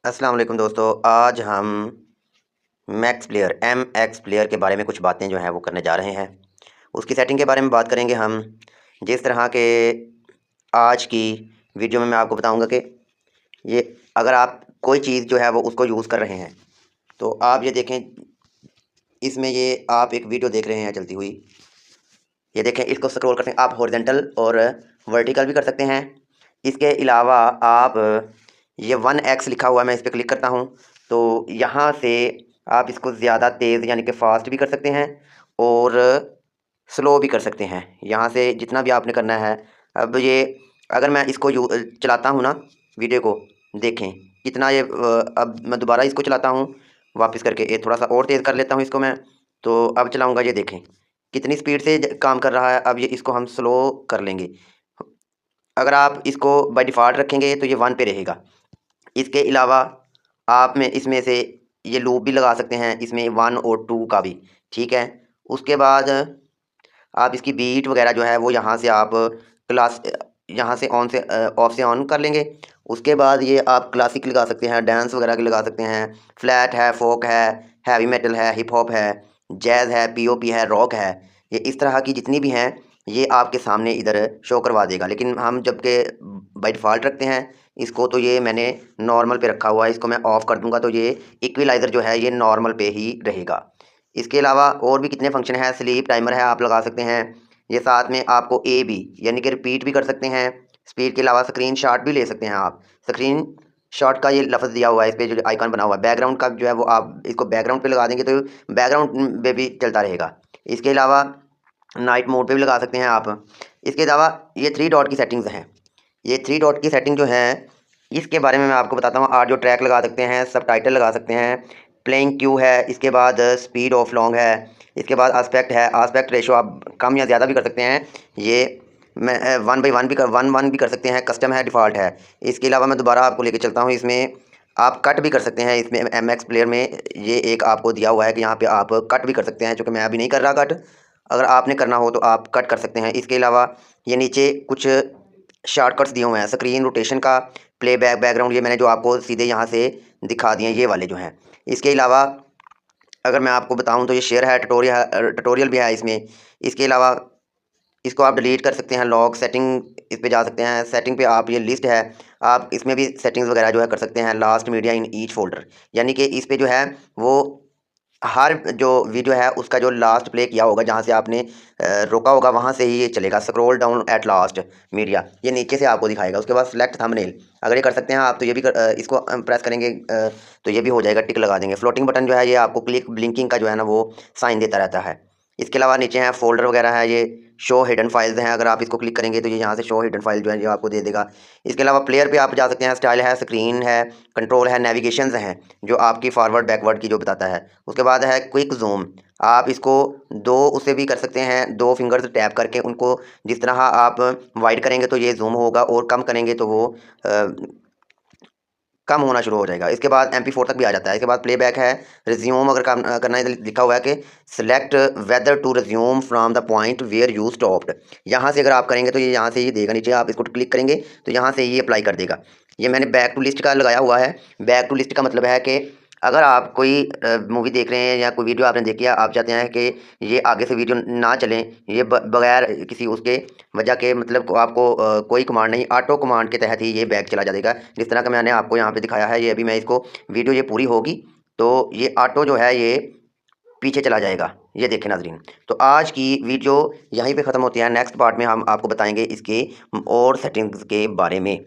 अस्सलाम वालेकुम दोस्तों। आज हम मैक्स प्लेयर एक्स प्लेयर के बारे में कुछ बातें जो हैं वो करने जा रहे हैं। उसकी सेटिंग के बारे में बात करेंगे हम। जिस तरह के आज की वीडियो में मैं आपको बताऊंगा कि ये अगर आप कोई चीज़ जो है वो उसको यूज़ कर रहे हैं तो आप ये देखें, इसमें ये आप एक वीडियो देख रहे हैं चलती हुई। ये देखें, इसको स्क्रॉल करते हैं आप हॉरिजॉन्टल और वर्टिकल भी कर सकते हैं। इसके अलावा आप ये 1x लिखा हुआ है, मैं इस पर क्लिक करता हूँ तो यहाँ से आप इसको ज़्यादा तेज़ यानी कि फ़ास्ट भी कर सकते हैं और स्लो भी कर सकते हैं। यहाँ से जितना भी आपने करना है। अब ये अगर मैं इसको चलाता हूँ ना, वीडियो को देखें कितना ये अब मैं दोबारा इसको चलाता हूँ वापस करके, ये थोड़ा सा और तेज़ कर लेता हूँ इसको मैं। तो अब चलाऊँगा, ये देखें कितनी स्पीड से काम कर रहा है। अब ये इसको हम स्लो कर लेंगे। अगर आप इसको बाय डिफ़ॉल्ट रखेंगे तो ये 1 पे रहेगा। इसके अलावा आप में इसमें से ये लूप भी लगा सकते हैं, इसमें 1 और 2 का भी, ठीक है। उसके बाद आप इसकी बीट वगैरह जो है वो यहाँ से आप क्लास यहाँ से ऑन से ऑफ से ऑन कर लेंगे। उसके बाद ये आप क्लासिक लगा सकते हैं, डांस वगैरह के लगा सकते हैं, फ्लैट है, फोक है, हैवी मेटल है, हिप हॉप है, जैज़ है, पीओपी है, रॉक है। ये इस तरह की जितनी भी हैं ये आपके सामने इधर शो करवा देगा। लेकिन हम जबकि बाय डिफ़ॉल्ट रखते हैं इसको, तो ये मैंने नॉर्मल पे रखा हुआ है। इसको मैं ऑफ़ कर दूंगा तो ये इक्विलाइज़र जो है ये नॉर्मल पे ही रहेगा। इसके अलावा और भी कितने फंक्शन हैं, स्लीप टाइमर है, आप लगा सकते हैं। ये साथ में आपको ए बी यानी कि रिपीट भी कर सकते हैं। स्पीड के अलावा स्क्रीन शॉट भी ले सकते हैं आप। स्क्रीन शॉट का ये लफ्ज़ दिया हुआ है, इस पर जो आइकन बना हुआ है बैकग्राउंड का जो है वो आप इसको बैकग्राउंड पे लगा देंगे तो बैकग्राउंड पे भी चलता रहेगा। इसके अलावा नाइट मोड पे भी लगा सकते हैं आप। इसके अलावा ये 3 डॉट की सेटिंग्स हैं। ये 3 डॉट की सेटिंग जो है इसके बारे में मैं आपको बताता हूँ। ऑडियो ट्रैक लगा सकते हैं, सबटाइटल लगा सकते हैं, प्लेइंग क्यू है, इसके बाद स्पीड ऑफ लॉन्ग है, इसके बाद आस्पेक्ट है, आस्पेक्ट रेशो आप कम या ज़्यादा भी कर सकते हैं। ये मैं 1/1 भी कर 1/1 भी कर सकते हैं, कस्टम है, डिफ़ॉल्ट है। इसके अलावा मैं दोबारा आपको लेके चलता हूँ। इसमें आप कट भी कर सकते हैं। इसमें MX प्लेयर में ये एक आपको दिया हुआ है कि यहाँ पे आप कट भी कर सकते हैं, चूँकि मैं अभी नहीं कर रहा कट। अगर आपने करना हो तो आप कट कर सकते हैं। इसके अलावा ये नीचे कुछ शॉर्टकट्स दिए हुए हैं, स्क्रीन रोटेशन का, प्लेबैक, बैकग्राउंड, ये मैंने जो आपको सीधे यहाँ से दिखा दिए ये वाले जो हैं। इसके अलावा अगर मैं आपको बताऊँ तो ये शेयर है, ट्यूटोरियल भी है इसमें। इसके अलावा इसको आप डिलीट कर सकते हैं, लॉक सेटिंग इस पे जा सकते हैं। सेटिंग पे आप ये लिस्ट है, आप इसमें भी सेटिंग्स वगैरह जो है कर सकते हैं। Last media in each folder यानी कि इस पे जो है वो हर जो वीडियो है उसका जो लास्ट प्ले किया होगा, जहाँ से आपने रोका होगा वहाँ से ही ये चलेगा। Scroll down at last media ये नीचे से आपको दिखाएगा। उसके बाद सेलेक्ट थंबनेल अगर ये कर सकते हैं आप तो ये भी इसको प्रेस करेंगे तो ये भी हो जाएगा, टिक लगा देंगे। फ्लोटिंग बटन जो है ये आपको क्लिक ब्लिंकिंग का जो है ना वो साइन देता रहता है। इसके अलावा नीचे हैं फोल्डर वगैरह है, ये शो हिडन फाइल्स हैं। अगर आप इसको क्लिक करेंगे तो ये यहाँ से शो हिडन फाइल जो है ये आपको दे देगा। इसके अलावा प्लेयर पे आप जा सकते हैं, स्टाइल है, स्क्रीन है, कंट्रोल है, नेविगेशंस हैं जो आपकी फॉरवर्ड बैकवर्ड की जो बताता है। उसके बाद है क्विक जूम, आप इसको दो उससे भी कर सकते हैं, 2 फिंगर्स टैप करके उनको जिस तरह आप वाइड करेंगे तो ये जूम होगा और कम करेंगे तो वो कम होना शुरू हो जाएगा। इसके बाद MP4 तक भी आ जाता है। इसके बाद प्लेबैक है, रिज्यूम अगर काम करना है तो लिखा हुआ है कि select whether to resume from the point where you stopped. यहाँ से अगर आप करेंगे तो ये यहाँ से ये देगा, नीचे आप इसको क्लिक करेंगे तो यहाँ से ये अप्लाई कर देगा। ये मैंने बैक टू लिस्ट का लगाया हुआ है। बैक टू लिस्ट का मतलब है कि अगर आप कोई मूवी देख रहे हैं या कोई वीडियो आपने देखी है, आप चाहते हैं कि ये आगे से वीडियो ना चलें, ये बगैर किसी उसके वजह के, मतलब को आपको कोई कमांड नहीं, ऑटो कमांड के तहत ही ये बैग चला जाएगा। जिस तरह का मैंने आपको यहाँ पे दिखाया है, ये अभी मैं इसको वीडियो ये पूरी होगी तो ये ऑटो जो है ये पीछे चला जाएगा। ये देखें नाज़रीन, तो आज की वीडियो यहीं पे ख़त्म होती है। नेक्स्ट पार्ट में हम आपको बताएंगे इसके और सेटिंग्स के बारे में।